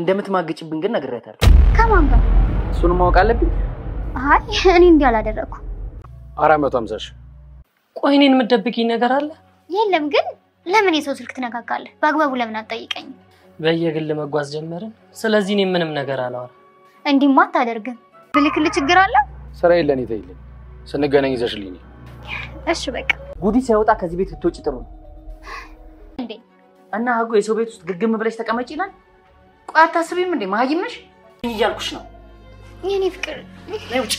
እንደምትማግጭብኝ ግን ነግሬታለሁ ከማን ጋር እሱን ማወቅ አለብኝ አይ እኔ እንዲህ አላደረኩ 450 ቆይ እኔን የምትደብቂኝ ነገር አለ የለም ግን ለምን የሰው ስልክ ትነካካለህ በአግባቡ ለምን አትጠይቀኝ በየግል መጓዝ ጀመርን ስለዚህ እኔ ምንም ነገር አላወራ እንዲማ አታደርግም ብልክል ችግር አለ ስራ የለኝ ተይልኝ ስንገናኝ ይዘሽልኝ እሺ በቃ ጉዲ ሲያወጣ ከዚህ ቤት ልትወጪ ጥሩ ነው እንዴ እና ሀጎ የሰው ቤት ውስጥ ግግም ብለሽ ተቀመጪ ይላል ቆይ አታስቢም እንዴ ማህይም ነሽ እያልኩሽ ነው የኔ ፍቅር ነውጭ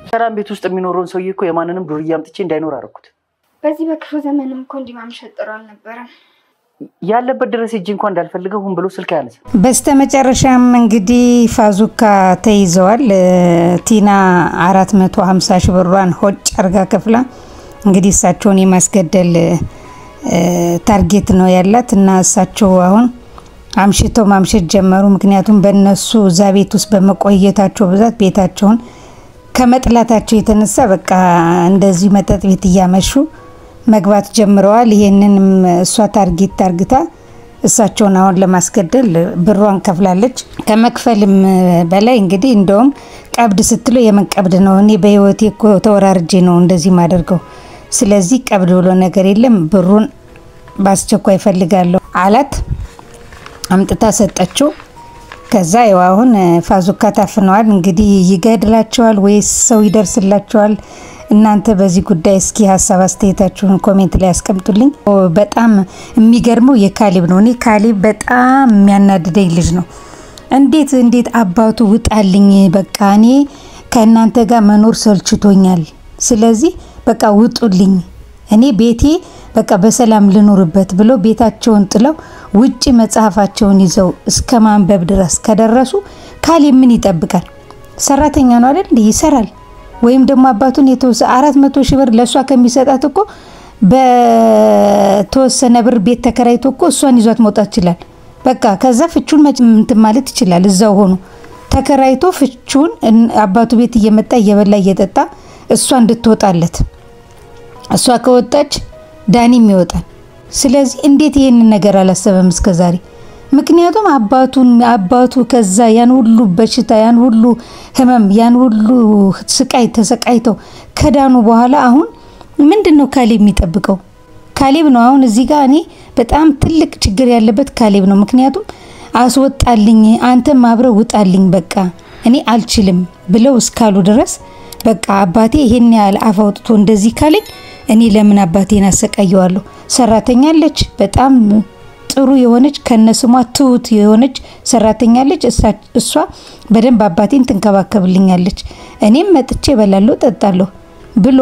ሰራም ቤት ውስጥ የሚኖረውን ሰውዬ እኮ የማንንም ዱርዬ አምጥቼ እንዳይኖር አደረኩት በዚህ በክፉ ዘመንም እኮ እንዲማምሸት ጥሩ አልነበረም ያለበት ድረስ እጅ እንኳን እንዳልፈልገው ሁን ብሎ ስልክ ያነሳ በስተመጨረሻም እንግዲህ ፋዙካ ተይዘዋል ቲና 450 ሺህ ብሯን ሆጭ አርጋ ከፍላ እንግዲህ እሳቸውን የማስገደል ታርጌት ነው ያላት እና እሳቸው አሁን አምሽተው ማምሸት ጀመሩ ምክንያቱም በእነሱ እዛ ቤት ውስጥ በመቆየታቸው ብዛት ቤታቸውን ከመጥላታቸው የተነሳ በቃ እንደዚህ መጠጥ ቤት እያመሹ መግባት ጀምረዋል ይሄንንም እሷ ታርጌት ታርግታ እሳቸውን አሁን ለማስገደል ብሯን ከፍላለች ከመክፈልም በላይ እንግዲህ እንደውም ቀብድ ስትለው የምን ቀብድ ነው እኔ በህይወቴ እኮ ተወራርጄ ነው እንደዚህ ማደርገው ስለዚህ ቀብድ ብሎ ነገር የለም ብሩን ባስቸኳይ ፈልጋለሁ አላት አምጥታ ሰጠችው ከዛ ያው አሁን ፋዙካ ታፍነዋል እንግዲህ ይገድላቸዋል ወይስ ሰው ይደርስላቸዋል እናንተ በዚህ ጉዳይ እስኪ ሐሳብ አስተያየታችሁን ኮሜንት ላይ አስቀምጡልኝ በጣም የሚገርመው የካሊብ ነው እኔ ካሊብ በጣም የሚያናድደኝ ልጅ ነው እንዴት አባቱ ውጣልኝ በቃ እኔ ከእናንተ ጋር መኖር ሰልችቶኛል ስለዚህ በቃ ውጡልኝ እኔ ቤቴ በቃ በሰላም ልኖርበት ብሎ ቤታቸውን ጥለው ውጪ መጽሐፋቸውን ይዘው እስከ ማንበብ ድረስ ከደረሱ ካሊብ ምን ይጠብቃል ሰራተኛ ነው አይደል ይሰራል ወይም ደግሞ አባቱን የተወሰ 400 ሺህ ብር ለሷ ከሚሰጣት እኮ በተወሰነ ብር ቤት ተከራይቶ እኮ እሷን ይዟት መውጣት ይችላል በቃ ከዛ ፍቹን ማለት ይችላል እዛው ሆኖ ተከራይቶ ፍቹን አባቱ ቤት እየመጣ እየበላ እየጠጣ እሷ እንድትወጣለት እሷ ከወጣች ዳኒም ይወጣል ስለዚህ እንዴት ይሄንን ነገር አላሰበም እስከዛሬ ምክንያቱም አባቱ ከዛ ያን ሁሉ በሽታ ያን ሁሉ ህመም ያን ሁሉ ስቃይ ተሰቃይተው ከዳኑ በኋላ አሁን ምንድነው ካሊብ የሚጠብቀው ካሊብ ነው አሁን እዚህ ጋር እኔ በጣም ትልቅ ችግር ያለበት ካሊብ ነው ምክንያቱም አስወጣልኝ አንተም አብረው ውጣልኝ በቃ እኔ አልችልም ብለው እስካሉ ድረስ በቃ አባቴ ይሄን ያህል አፋውጥቶ እንደዚህ ካለኝ እኔ ለምን አባቴን አሰቃየዋለሁ ሰራተኛ አለች በጣም ጥሩ የሆነች ከነስሟ ትውት የሆነች ሰራተኛ አለች እሷ በደንብ አባቴን ትንከባከብልኛለች እኔም መጥቼ በላለው ጠጣለሁ ብሎ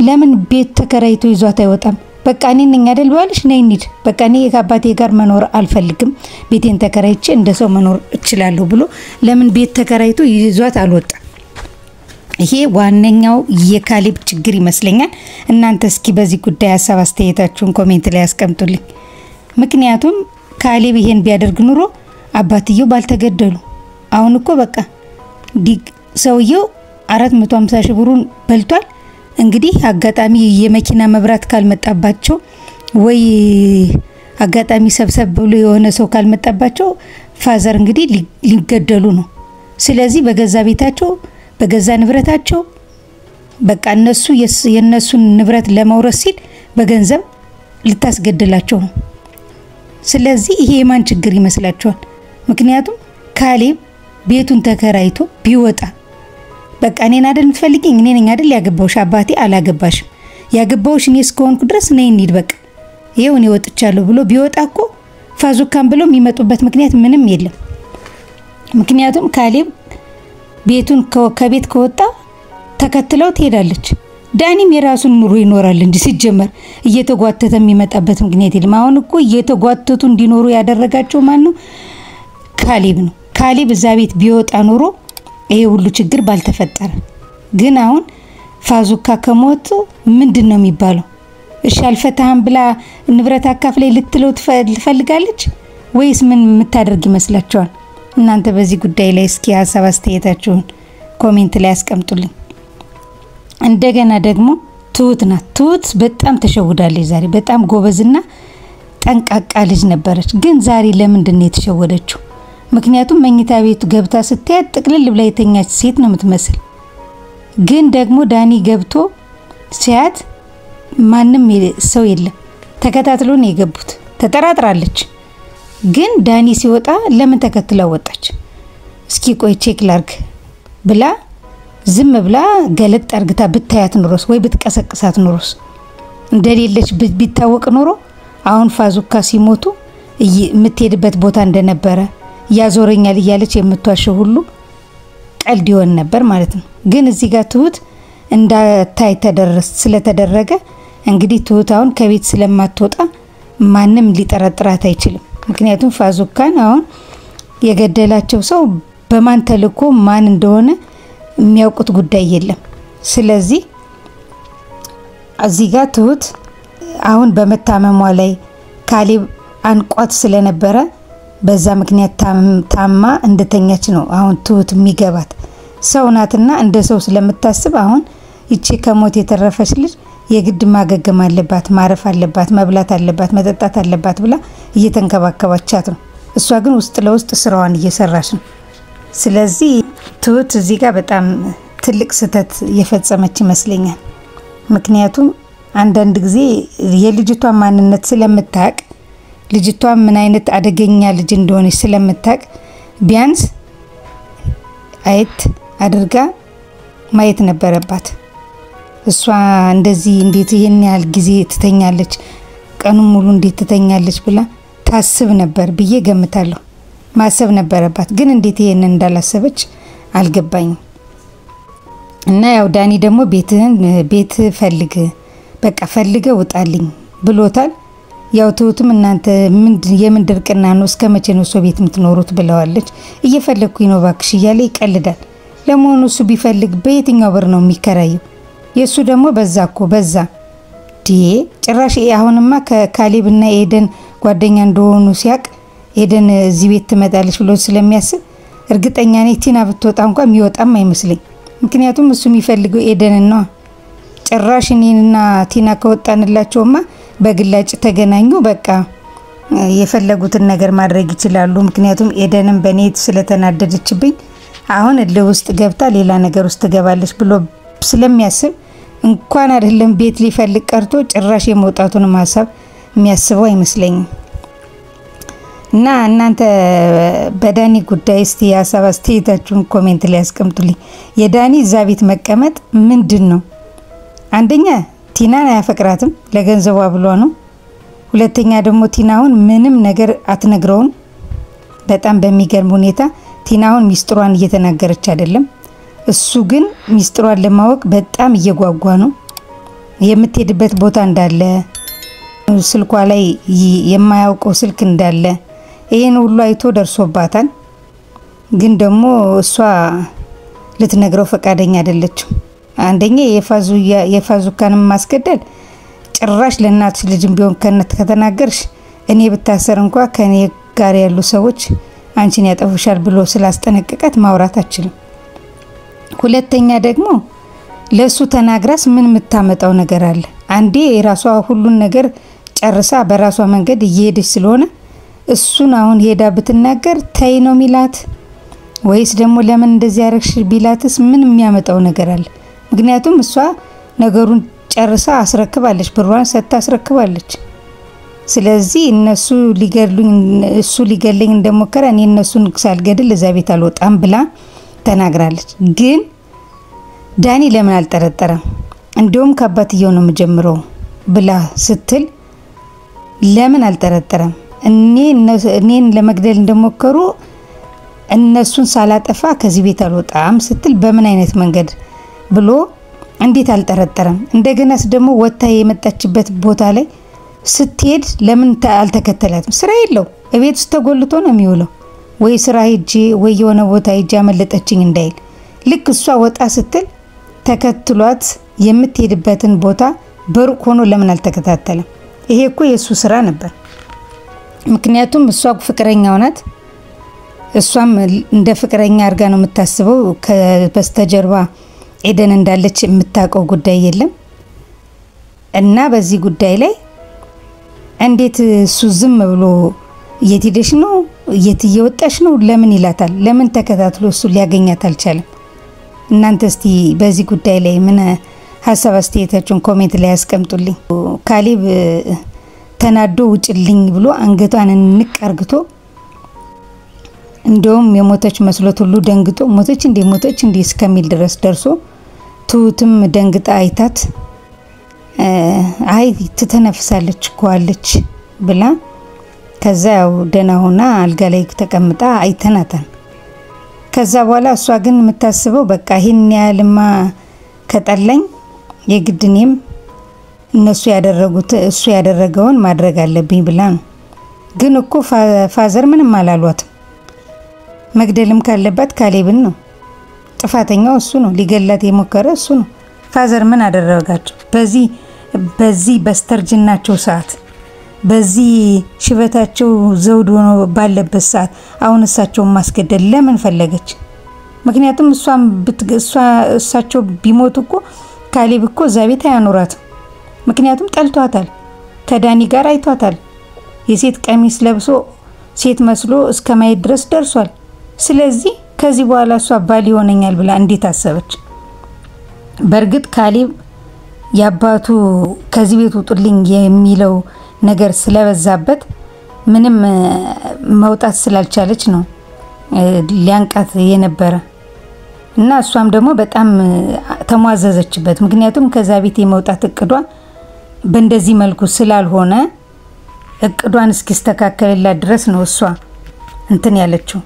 ለምን ቤት ተከራይቶ ይዟት አይወጣም በቃ እኔ ነኝ አይደል ባልሽ ነይ እንሂድ በቃ እኔ ከአባቴ ጋር መኖር አልፈልግም ቤቴን ተከራይቼ እንደሰው መኖር እችላለሁ ብሎ ለምን ቤት ተከራይቶ ይዟት አልወጣም ይሄ ዋነኛው የካሊብ ችግር ይመስለኛል እናንተ እስኪ በዚህ ጉዳይ ሐሳብ አስተያየታችሁን ኮሜንት ላይ አስቀምጡልኝ ምክንያቱም ካሊብ ይሄን ቢያደርግ ኑሮ አባትየው ባልተገደሉ አሁን እኮ በቃ ሰውየው 450 ሺህ ብሩን በልቷል እንግዲህ አጋጣሚ የመኪና መብራት ካልመጣባቸው ወይ አጋጣሚ ሰብሰብ ብሎ የሆነ ሰው ካልመጣባቸው ፋዘር እንግዲህ ሊገደሉ ነው ስለዚህ በገዛ ቤታቸው በገዛ ንብረታቸው በቃ እነሱ የነሱን ንብረት ለማውረስ ሲል በገንዘብ ልታስገድላቸው ነው ስለዚህ ይሄ የማን ችግር ይመስላችኋል ምክንያቱም ካሊብ ቤቱን ተከራይቶ ቢወጣ በቃ እኔን አይደል የምትፈልጊኝ እኔ ነኝ አይደል ያገባውሽ አባቴ አላገባሽም ያገባውሽ እኔ እስከሆንኩ ድረስ ነይ እንሂድ በቃ ይሄው እኔ ወጥቻለሁ ብሎ ቢወጣ እኮ ፋዙካን ብሎ የሚመጡበት ምክንያት ምንም የለም ምክንያቱም ካሊብ ቤቱን ከቤት ከወጣ ተከትለው ትሄዳለች ዳኒም የራሱን ኑሮ ይኖራል እንጂ ሲጀመር እየተጓተተ የሚመጣበት ምክንያት የለም አሁን እኮ እየተጓተቱ እንዲኖሩ ያደረጋቸው ማን ነው ካሊብ ነው ካሊብ እዛ ቤት ቢወጣ ኖሮ ይሄ ሁሉ ችግር ባልተፈጠረ ግን አሁን ፋዙካ ከሞቱ ምንድነው የሚባለው እሺ አልፈታህም ብላ ንብረት አካፍላይ ልትለው ትፈልጋለች ወይስ ምን የምታደርግ ይመስላችኋል እናንተ በዚህ ጉዳይ ላይ እስኪ ሐሳብ አስተያየታችሁን ኮሜንት ላይ አስቀምጡልኝ እንደገና ደግሞ ትሁት በጣም ተሸውዳለች ዛሬ በጣም ጎበዝና ጠንቃቃ ልጅ ነበረች። ግን ዛሬ ለምንድን ነው የተሸወደችው? ምክንያቱም መኝታ ቤቱ ገብታ ስትያት ጥቅልል ብላ የተኛች ሴት ነው የምትመስል። ግን ደግሞ ዳኒ ገብቶ ሲያት ማንም ሰው የለም። ተከታትሎ ነው የገቡት። ተጠራጥራለች። ግን ዳኒ ሲወጣ ለምን ተከትላ ወጣች? እስኪ ቆይ ቼክ ላርግ ብላ ዝም ብላ ገለጥ አርግታ ብታያት ኑሮስ ወይ ብትቀሰቅሳት ኑሮስ እንደሌለች ቢታወቅ ኑሮ አሁን ፋዙካ ሲሞቱ የምትሄድበት ቦታ እንደነበረ ያዞረኛል እያለች የምትዋሸው ሁሉ ቀልድ ይሆን ነበር ማለት ነው። ግን እዚህ ጋር ትሁት እንዳታይ ስለተደረገ እንግዲህ ትሁት አሁን ከቤት ስለማትወጣ ማንም ሊጠረጥራት አይችልም። ምክንያቱም ፋዙካን አሁን የገደላቸው ሰው በማን ተልኮ ማን እንደሆነ የሚያውቁት ጉዳይ የለም። ስለዚህ እዚህ ጋር ትሁት አሁን በመታመሟ ላይ ካሌብ አንቋት ስለነበረ በዛ ምክንያት ታማ እንደተኛች ነው አሁን ትሁት የሚገባት። ሰው ናትና እንደ ሰው ስለምታስብ አሁን እቺ ከሞት የተረፈች ልጅ የግድ ማገገም አለባት፣ ማረፍ አለባት፣ መብላት አለባት፣ መጠጣት አለባት ብላ እየተንከባከባቻት ነው። እሷ ግን ውስጥ ለውስጥ ስራዋን እየሰራች ነው። ስለዚህ ትሁት እዚህ ጋር በጣም ትልቅ ስህተት የፈጸመች ይመስለኛል። ምክንያቱም አንዳንድ ጊዜ የልጅቷ ማንነት ስለምታቅ ልጅቷ ምን አይነት አደገኛ ልጅ እንደሆነች ስለምታቅ ቢያንስ አየት አድርጋ ማየት ነበረባት። እሷ እንደዚህ እንዴት ይሄን ያህል ጊዜ ትተኛለች፣ ቀኑን ሙሉ እንዴት ትተኛለች ብላ ታስብ ነበር ብዬ ገምታለሁ። ማሰብ ነበረባት። ግን እንዴት ይሄን እንዳላሰበች አልገባኝም። እና ያው ዳኒ ደግሞ ቤት ፈልግ በቃ ፈልገ ውጣልኝ ብሎታል። ያው ትሁትም እናንተ የምን ድርቅና ነው እስከመቼ ነው ሰው ቤት የምትኖሩት ብለዋለች። እየፈለኩኝ ነው ባክሽ እያለ ይቀልዳል። ለመሆኑ እሱ ቢፈልግ በየትኛው ብር ነው የሚከራየው? የሱ ደግሞ በዛ ጭራሽ አሁንማ ከካሌብና ኤደን ጓደኛ እንደሆኑ ሲያቅ ኤደን እዚህ ቤት ትመጣለች ብሎ ስለሚያስብ እርግጠኛ ነኝ ቲና ብትወጣ እንኳን የሚወጣም አይመስልኝ። ምክንያቱም እሱ የሚፈልገው ኤደን ነው። ጭራሽ እኔና ቲና ከወጣንላቸውማ በግላጭ ተገናኙ፣ በቃ የፈለጉትን ነገር ማድረግ ይችላሉ። ምክንያቱም ኤደንም በኔ ስለተናደደችብኝ አሁን ለውስጥ ገብታ ሌላ ነገር ውስጥ ትገባለች ብሎ ስለሚያስብ እንኳን አይደለም ቤት ሊፈልግ ቀርቶ ጭራሽ የመውጣቱን ሐሳብ የሚያስበው አይመስለኝም። እና እናንተ በዳኒ ጉዳይ እስቲ ሐሳብ አስተያየታችሁን ኮሜንት ላይ አስቀምጡልኝ። የዳኒ እዛ ቤት መቀመጥ ምንድነው? አንደኛ ቲናን አያፈቅራትም፣ ለገንዘቧ ብሎ ነው። ሁለተኛ ደግሞ ቲናውን ምንም ነገር አትነግረውም። በጣም በሚገርም ሁኔታ ቲናውን ሚስጥሯን እየተናገረች አይደለም። እሱ ግን ሚስጥሯን ለማወቅ በጣም እየጓጓ ነው። የምትሄድበት ቦታ እንዳለ ስልኳ ላይ የማያውቀው ስልክ እንዳለ ይሄን ሁሉ አይቶ ደርሶባታል። ግን ደግሞ እሷ ልትነግረው ፈቃደኛ አይደለችም። አንደኛ የፋዙካንም ማስገደል ጭራሽ ለእናትሽ ልጅም ቢሆን ከነት ከተናገርሽ እኔ ብታሰር እንኳን ከኔ ጋር ያሉ ሰዎች አንቺን ያጠፉሻል ብሎ ስላስጠነቀቃት ማውራት አትችልም። ሁለተኛ ደግሞ ለሱ ተናግራስ ምን የምታመጣው ነገር አለ? አንዴ የራሷ ሁሉን ነገር ጨርሳ በራሷ መንገድ እየሄደች ስለሆነ እሱን አሁን ሄዳ ብትናገር ተይ ነው ሚላት ወይስ ደግሞ ለምን እንደዚህ ያረክሽ ቢላትስ ምን የሚያመጣው ነገር አለ? ምክንያቱም እሷ ነገሩን ጨርሳ አስረክባለች፣ ብሯን ሰጥታ አስረክባለች። ስለዚህ እነሱ እሱ ሊገለኝ እንደሞከረ እኔ እነሱን ሳልገድል እዛ ቤት አልወጣም ብላ ተናግራለች። ግን ዳኒ ለምን አልጠረጠረም? እንደውም ከአባትየው ነው የምጀምረው ብላ ስትል ለምን አልጠረጠረም? እኔን ለመግደል እንደሞከሩ እነሱን ሳላጠፋ ከዚህ ቤት አልወጣም ስትል በምን አይነት መንገድ ብሎ እንዴት አልጠረጠረም? እንደገናስ ደግሞ ወጣ የመጣችበት ቦታ ላይ ስትሄድ ለምን አልተከተላትም? ስራ የለው እቤት ውስጥ ተጎልቶ ነው የሚውለው። ወይ ስራ ሄጄ ወይ የሆነ ቦታ ሄጄ አመለጠችኝ እንዳይል ልክ እሷ ወጣ ስትል ተከትሏት የምትሄድበትን ቦታ በሩቅ ሆኖ ለምን አልተከታተለም? ይሄ እኮ የሱ ስራ ነበር። ምክንያቱም እሷ ፍቅረኛው ናት። እሷም እንደ ፍቅረኛ አድርጋ ነው የምታስበው። ከበስተጀርባ ኤደን እንዳለች የምታውቀው ጉዳይ የለም። እና በዚህ ጉዳይ ላይ እንዴት እሱ ዝም ብሎ እየሄደሽ ነው እየወጣሽ ነው ለምን ይላታል? ለምን ተከታትሎ እሱ ሊያገኛት አልቻለም? እናንተ እስቲ በዚህ ጉዳይ ላይ ምን ሀሳብ አስተያየታችሁን ኮሜንት ላይ ያስቀምጡልኝ። ካሌብ ተናዶ ውጭልኝ ብሎ አንገቷን እንቅ አርግቶ እንደውም የሞተች መስሎት ሁሉ ደንግጦ ሞተች እንዴ እስከሚል ድረስ ደርሶ ትሁትም ደንግጣ አይታት አይ ትተነፍሳለች እኮ አለች ብላ ከዛ ያው ደህና ሆና አልጋ ላይ ተቀምጣ አይተናታል። ከዛ በኋላ እሷ ግን የምታስበው በቃ ይሄን ያህልማ ከጠላኝ የግድኔም እነሱ ያደረጉት እሱ ያደረገውን ማድረግ አለብኝ ብላ ነው። ግን እኮ ፋዘር ምንም አላሏትም። መግደልም ካለባት ካሌብን ነው። ጥፋተኛው እሱ ነው። ሊገላት የሞከረ እሱ ነው። ፋዘር ምን አደረጋቸው? በዚህ በስተርጅናቸው ሰዓት በዚህ ሽበታቸው ዘውድ ሆኖ ባለበት ሰዓት አሁን እሳቸውን ማስገደል ለምን ፈለገች? ምክንያቱም እሳቸው ቢሞቱ እኮ ካሌብ እኮ እዛ ቤት አያኖራትም። ምክንያቱም ጠልቷታል። ከዳኒ ጋር አይቷታል። የሴት ቀሚስ ለብሶ ሴት መስሎ እስከ ማየት ድረስ ደርሷል። ስለዚህ ከዚህ በኋላ እሷ ባል ይሆነኛል ብላ እንዴት አሰበች? በርግጥ ካሌብ ያባቱ ከዚህ ቤት ውጡልኝ የሚለው ነገር ስለበዛበት ምንም መውጣት ስላልቻለች ነው ሊያንቃት የነበረ እና እሷም ደግሞ በጣም ተሟዘዘችበት። ምክንያቱም ከዛ ቤት የመውጣት እቅዷ በእንደዚህ መልኩ ስላልሆነ እቅዷን እስኪስተካከልላት ድረስ ነው እሷ እንትን ያለችው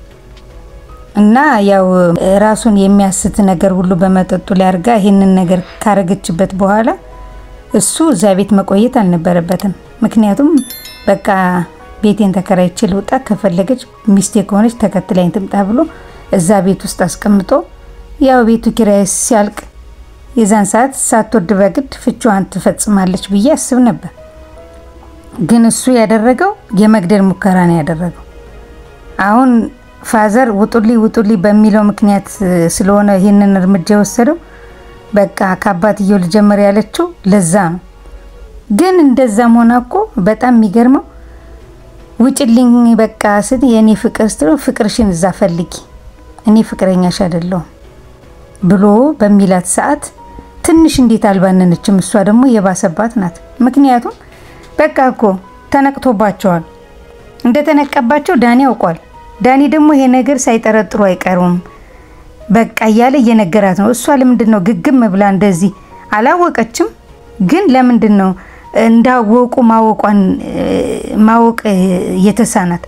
እና ያው ራሱን የሚያስት ነገር ሁሉ በመጠጡ ላይ አርጋ ይሄንን ነገር ካረገችበት በኋላ እሱ እዛ ቤት መቆየት አልነበረበትም። ምክንያቱም በቃ ቤቴን ተከራይቼ ልውጣ ከፈለገች ሚስቴ ከሆነች ተከትላኝ ትምጣ ብሎ እዛ ቤት ውስጥ አስቀምጦ ያው ቤቱ ኪራይ ሲያልቅ የዛን ሰዓት ሳትወድ በግድ ፍቿን ትፈጽማለች ብዬ አስብ ነበር። ግን እሱ ያደረገው የመግደል ሙከራ ነው ያደረገው። አሁን ፋዘር ውጡሊ በሚለው ምክንያት ስለሆነ ይሄንን እርምጃ ወሰደው። በቃ ከአባትየው ልጀምር ያለችው ለዛ ነው። ግን እንደዛም ሆነ እኮ በጣም የሚገርመው ውጭልኝ በቃ ስት የኔ ፍቅር ስትለው ፍቅርሽን እዛ ፈልጊ እኔ ፍቅረኛሽ አይደለሁም ብሎ በሚላት ሰዓት ትንሽ እንዴት አልባነነችም? እሷ ደግሞ የባሰባት ናት። ምክንያቱም በቃ እኮ ተነቅቶባቸዋል። እንደተነቀባቸው ዳኒ ያውቋል። ዳኒ ደግሞ ይሄ ነገር ሳይጠረጥሩ አይቀሩም በቃ እያለ እየነገራት ነው። እሷ ለምንድነው ግግም ብላ እንደዚህ አላወቀችም? ግን ለምንድነው እንዳወቁ ማወቅ የተሳናት?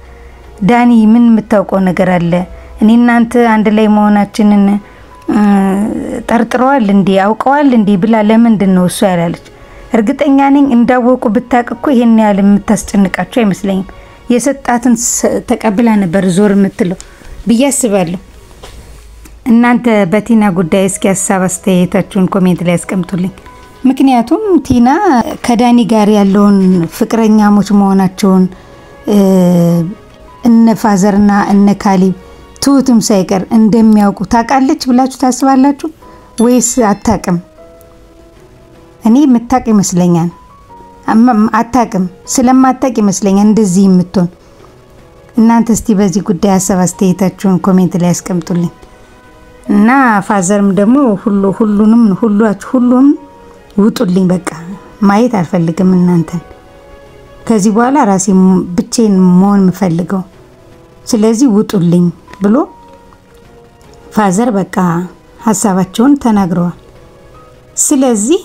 ዳኒ ምን የምታውቀው ነገር አለ? እኔ እናንተ አንድ ላይ መሆናችንን ጠርጥረዋል እንዴ አውቀዋል እንዴ ብላ ለምንድነው እሷ ያላለች? እርግጠኛ ነኝ እንዳወቁ ብታቅ እኮ ይሄን ያህል የምታስጨንቃቸው አይመስለኝም። የሰጣትን ተቀብላ ነበር ዞር የምትለው ብዬ አስባለሁ። እናንተ በቲና ጉዳይ እስኪ ሀሳብ አስተያየታችሁን ኮሜንት ላይ አስቀምጡልኝ። ምክንያቱም ቲና ከዳኒ ጋር ያለውን ፍቅረኛሞች መሆናቸውን እነ ፋዘርና እነ ካሌብ ትሁትም ሳይቀር እንደሚያውቁ ታውቃለች ብላችሁ ታስባላችሁ ወይስ አታውቅም? እኔ የምታውቅ ይመስለኛል። አታውቅም። ስለማታውቅ ይመስለኛል እንደዚህ የምትሆን። እናንተ እስቲ በዚህ ጉዳይ ሀሳብ አስተያየታችሁን ኮሜንት ላይ አስቀምጡልኝ። እና ፋዘርም ደግሞ ሁሉም ውጡልኝ በቃ ማየት አልፈልግም እናንተን። ከዚህ በኋላ ራሴ ብቻዬን መሆን የምፈልገው ስለዚህ ውጡልኝ ብሎ ፋዘር በቃ ሀሳባቸውን ተናግረዋል። ስለዚህ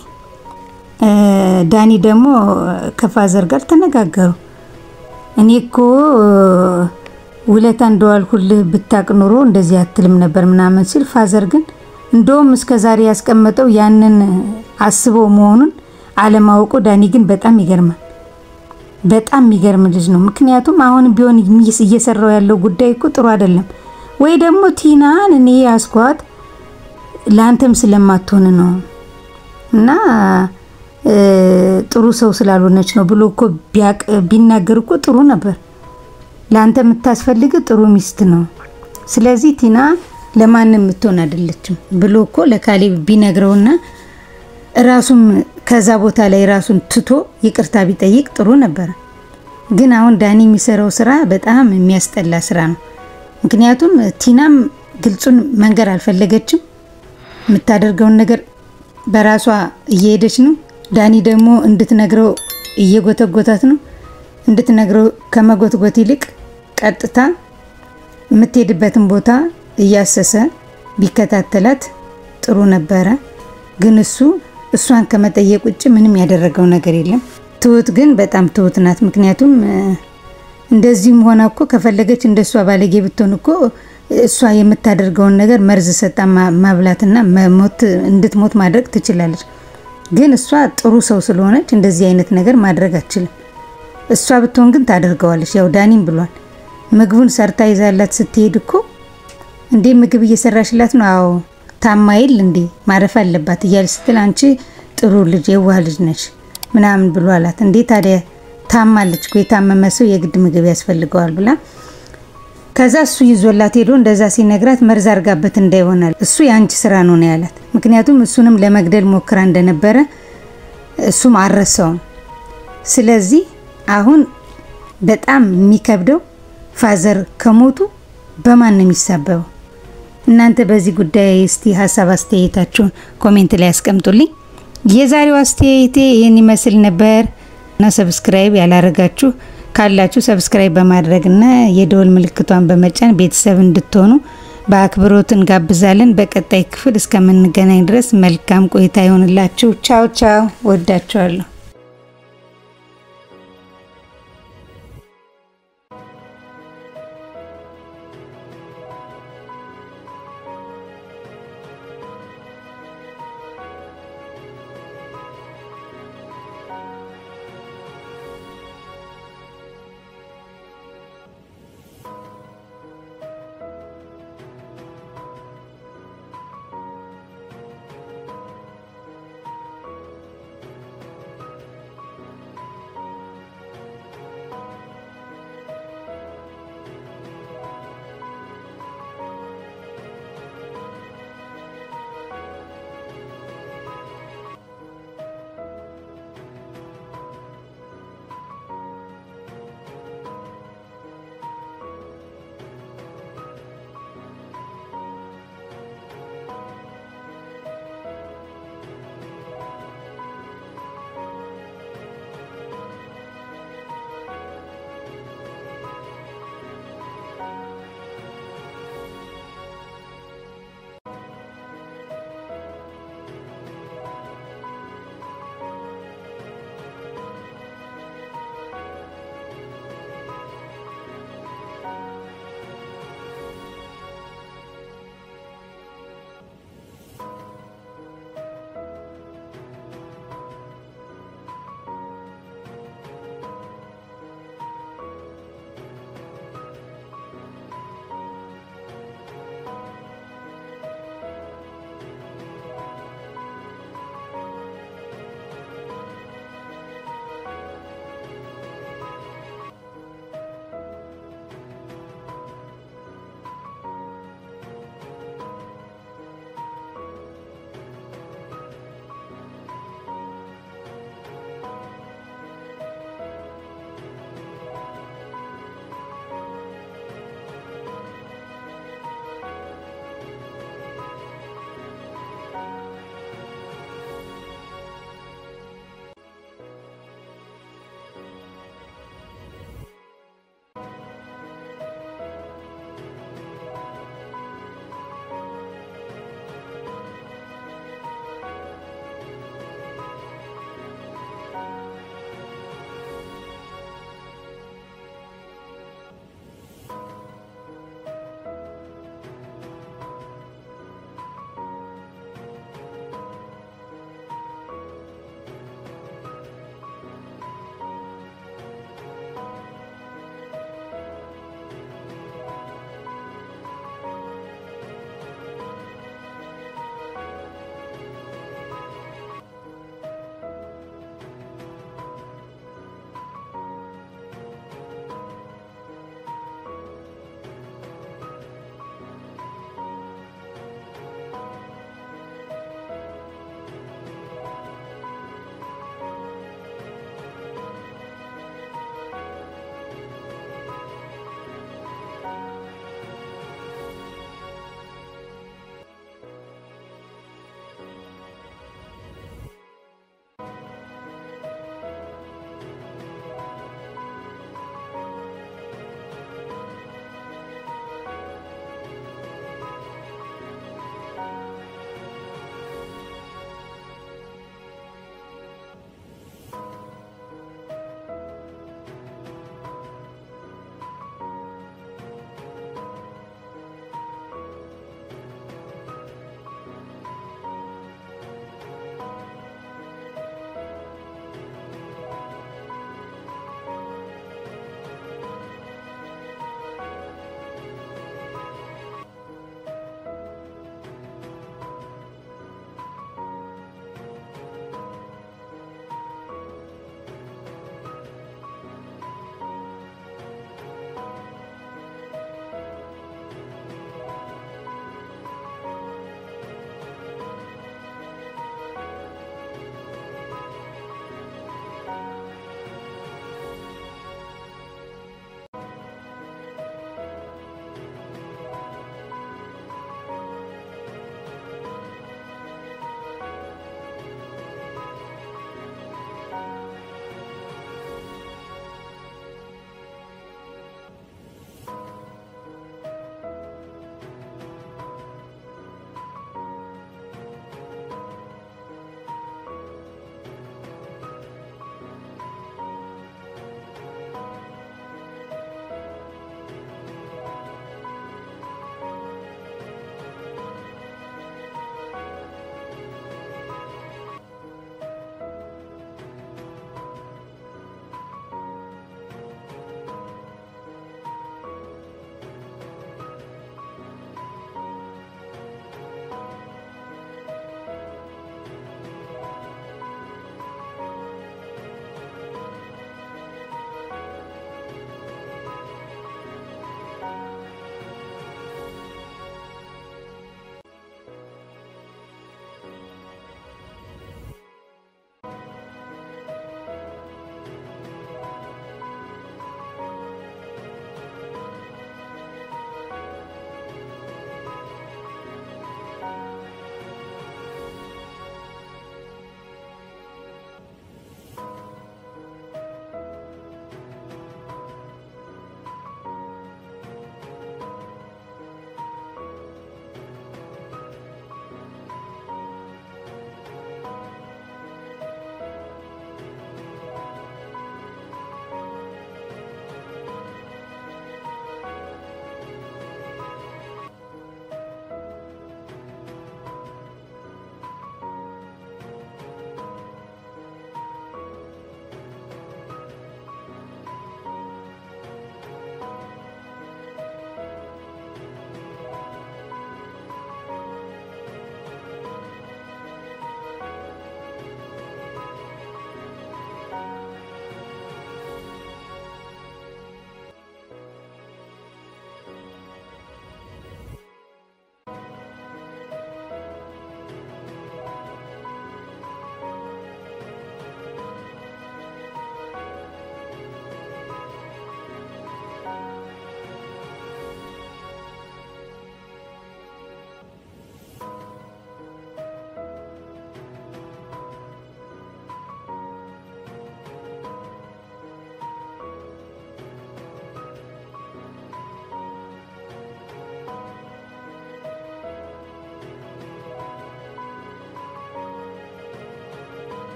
ዳኒ ደግሞ ከፋዘር ጋር ተነጋገሩ። እኔ እኮ ውለታ እንደዋልኩልህ ብታቅ ኑሮ እንደዚህ አትልም ነበር ምናምን ሲል ፋዘር ግን እንደውም እስከዛሬ ያስቀመጠው ያንን አስበው መሆኑን አለማወቁ ዳኒ ግን በጣም ይገርማል። በጣም የሚገርም ልጅ ነው። ምክንያቱም አሁን ቢሆን እየሰራው ያለው ጉዳይ እኮ ጥሩ አይደለም። ወይ ደግሞ ቲናን እኔ ያስኳት ላንተም ስለማትሆን ነው እና ጥሩ ሰው ስላልሆነች ነው ብሎ እኮ ቢናገር እኮ ጥሩ ነበር። ላንተ የምታስፈልግ ጥሩ ሚስት ነው። ስለዚህ ቲና ለማንም የምትሆን አይደለችም ብሎ እኮ ለካሌብ ቢነግረውና ራሱም ከዛ ቦታ ላይ ራሱን ትቶ ይቅርታ ቢጠይቅ ጥሩ ነበር። ግን አሁን ዳኒ የሚሰራው ስራ በጣም የሚያስጠላ ስራ ነው። ምክንያቱም ቲናም ግልጹን መንገር አልፈለገችም። የምታደርገውን ነገር በራሷ እየሄደች ነው። ዳኒ ደግሞ እንድትነግረው እየጎተጎታት ነው። እንድትነግረው ከመጎትጎት ይልቅ ቀጥታ የምትሄድበትን ቦታ እያሰሰ ቢከታተላት ጥሩ ነበረ። ግን እሷን ከመጠየቅ ውጭ ምንም ያደረገው ነገር የለም። ትሁት ግን በጣም ትሁት ናት። ምክንያቱም እንደዚህም ሆና እኮ ከፈለገች እንደሷ ባለጌ ብትሆን እኮ እሷ የምታደርገውን ነገር መርዝ ሰጣ ማብላትና እንድትሞት ማድረግ ትችላለች። ግን እሷ ጥሩ ሰው ስለሆነች እንደዚህ አይነት ነገር ማድረግ አትችልም። እሷ ብትሆን ግን ታደርገዋለች። ያው ዳኒም ብሏል። ምግቡን ሰርታ ይዛላት ስትሄድ እኮ እንዴ ምግብ እየሰራሽላት ነው? አዎ ታማይል እንዴ ማረፍ አለባት እያለች ስትል አንቺ ጥሩ ልጅ የዋህ ልጅ ነሽ ምናምን ብሎ አላት። እንዴ ታዲያ ታማለች እኮ የታመመ ሰው የግድ ምግብ ያስፈልገዋል ብላ ከዛ እሱ ይዞላት ሄዶ እንደዛ ሲነግራት መርዝ አርጋበት እንዳይሆናል እሱ ያንቺ ስራ ነው ያላት። ምክንያቱም እሱንም ለመግደል ሞክራ እንደነበረ እሱም አረሰውም። ስለዚህ አሁን በጣም የሚከብደው ፋዘር ከሞቱ በማን ነው የሚሳበበው? እናንተ በዚህ ጉዳይ እስቲ ሐሳብ አስተያየታችሁን ኮሜንት ላይ አስቀምጡልኝ። የዛሬው አስተያየቴ ይሄን ይመስል ነበር። እና ሰብስክራይብ ያላረጋችሁ ካላችሁ ሰብስክራይብ በማድረግና የደወል ምልክቷን በመጫን ቤተሰብ እንድትሆኑ በአክብሮት እንጋብዛለን። በቀጣይ ክፍል እስከምንገናኝ ድረስ መልካም ቆይታ ይሁንላችሁ። ቻው ቻው። ወዳችኋለሁ።